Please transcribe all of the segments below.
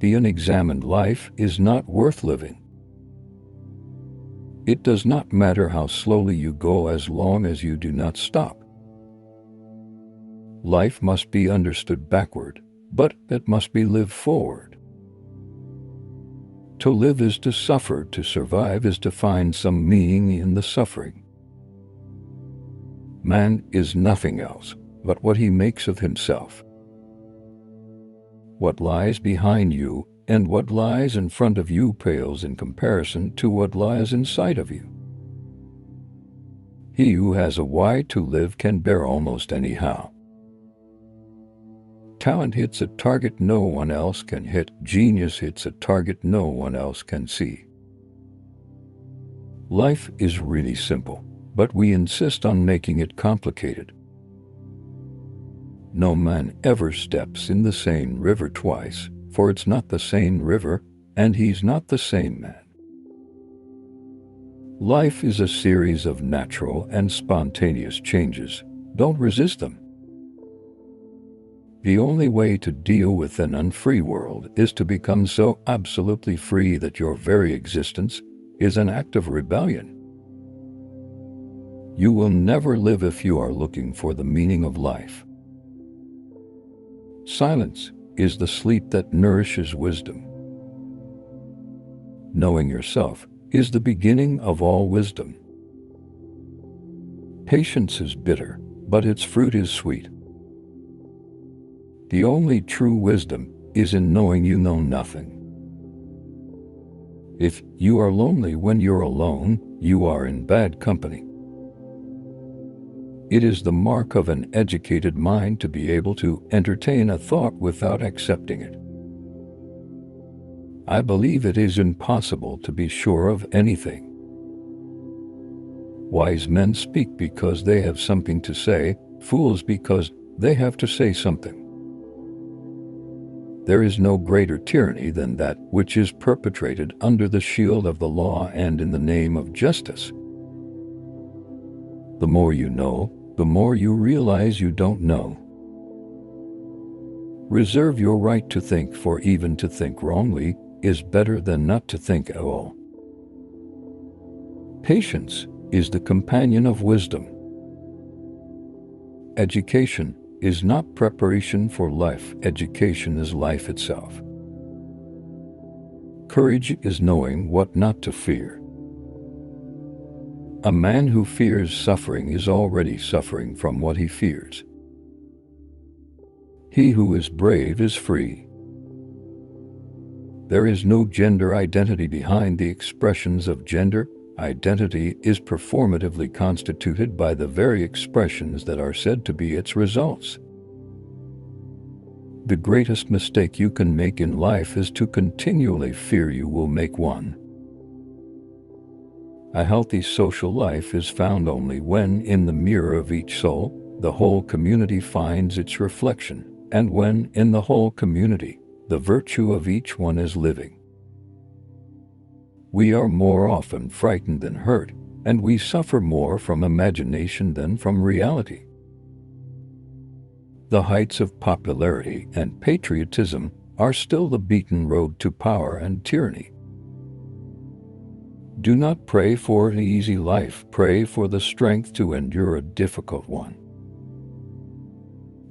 The unexamined life is not worth living. It does not matter how slowly you go as long as you do not stop. Life must be understood backward, but it must be lived forward. To live is to suffer, to survive is to find some meaning in the suffering. Man is nothing else but what he makes of himself. What lies behind you and what lies in front of you pales in comparison to what lies inside of you. He who has a why to live can bear almost any how. Talent hits a target no one else can hit. Genius hits a target no one else can see. Life is really simple, but we insist on making it complicated. No man ever steps in the same river twice, for it's not the same river, and he's not the same man. Life is a series of natural and spontaneous changes. Don't resist them. The only way to deal with an unfree world is to become so absolutely free that your very existence is an act of rebellion. You will never live if you are looking for the meaning of life. Silence is the sleep that nourishes wisdom. Knowing yourself is the beginning of all wisdom. Patience is bitter, but its fruit is sweet. The only true wisdom is in knowing you know nothing. If you are lonely when you're alone, you are in bad company. It is the mark of an educated mind to be able to entertain a thought without accepting it. I believe it is impossible to be sure of anything. Wise men speak because they have something to say, fools because they have to say something. There is no greater tyranny than that which is perpetrated under the shield of the law and in the name of justice. The more you know, the more you realize you don't know. Reserve your right to think, for even to think wrongly is better than not to think at all. Patience is the companion of wisdom. Education is not preparation for life. Education is life itself. Courage is knowing what not to fear. A man who fears suffering is already suffering from what he fears. He who is brave is free. There is no gender identity behind the expressions of gender. Identity is performatively constituted by the very expressions that are said to be its results. The greatest mistake you can make in life is to continually fear you will make one. A healthy social life is found only when, in the mirror of each soul, the whole community finds its reflection, and when, in the whole community, the virtue of each one is living. We are more often frightened than hurt, and we suffer more from imagination than from reality. The heights of popularity and patriotism are still the beaten road to power and tyranny. Do not pray for an easy life, pray for the strength to endure a difficult one.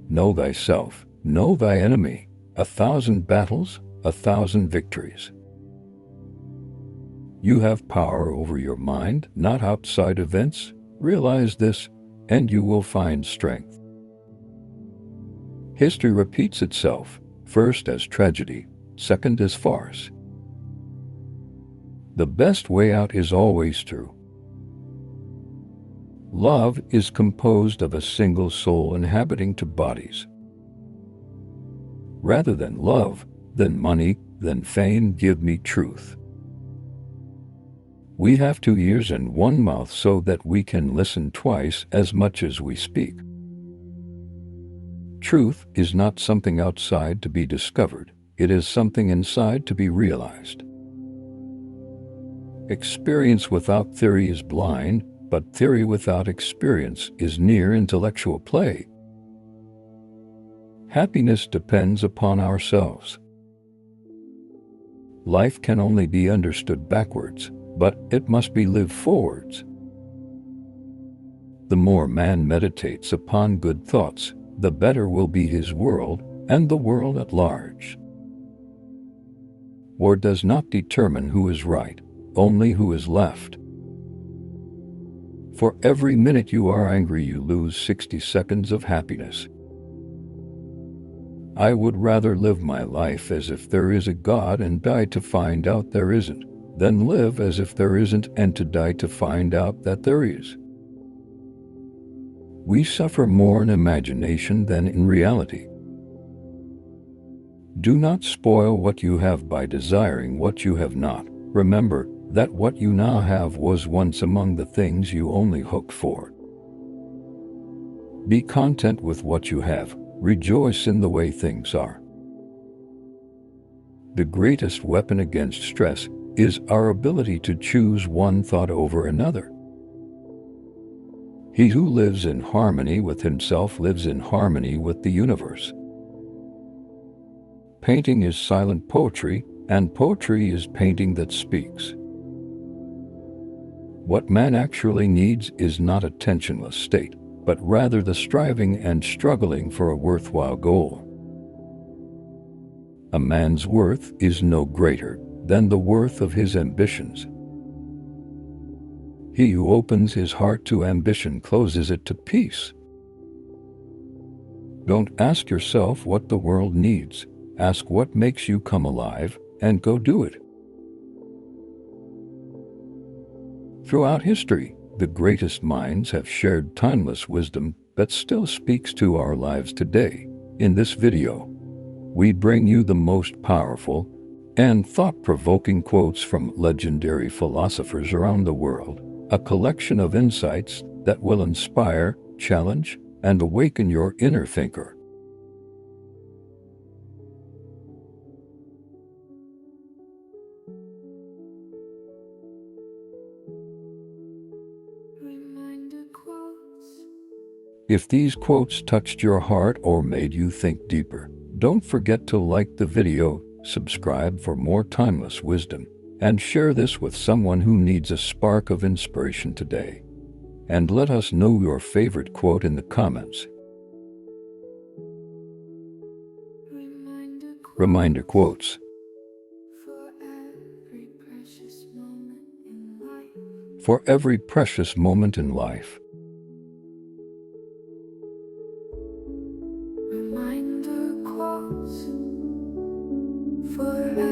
Know thyself, know thy enemy, 1,000 battles, 1,000 victories. You have power over your mind, not outside events. Realize this, and you will find strength. History repeats itself, first as tragedy, second as farce. The best way out is always true. Love is composed of a single soul inhabiting two bodies. Rather than love, than money, than fame, give me truth. We have 2 ears and 1 mouth so that we can listen twice as much as we speak. Truth is not something outside to be discovered, it is something inside to be realized. Experience without theory is blind, but theory without experience is mere intellectual play. Happiness depends upon ourselves. Life can only be understood backwards, but it must be lived forwards. The more man meditates upon good thoughts, the better will be his world and the world at large. War does not determine who is right, only who is left. For every minute you are angry, you lose 60 seconds of happiness. I would rather live my life as if there is a God and die to find out there isn't, than live as if there isn't and to die to find out that there is. We suffer more in imagination than in reality. Do not spoil what you have by desiring what you have not. Remember that what you now have was once among the things you only hoped for. Be content with what you have. Rejoice in the way things are. The greatest weapon against stress is our ability to choose one thought over another. He who lives in harmony with himself lives in harmony with the universe. Painting is silent poetry, and poetry is painting that speaks. What man actually needs is not a tensionless state, but rather the striving and struggling for a worthwhile goal. A man's worth is no greater than the worth of his ambitions. He who opens his heart to ambition closes it to peace. Don't ask yourself what the world needs. Ask what makes you come alive, and go do it. Throughout history, the greatest minds have shared timeless wisdom that still speaks to our lives today. In this video, we bring you the most powerful and thought-provoking quotes from legendary philosophers around the world, a collection of insights that will inspire, challenge, and awaken your inner thinker. If these quotes touched your heart or made you think deeper, don't forget to like the video, subscribe for more timeless wisdom, and share this with someone who needs a spark of inspiration today. And let us know your favorite quote in the comments. Reminder quotes. For every precious moment in life. Reminder quotes for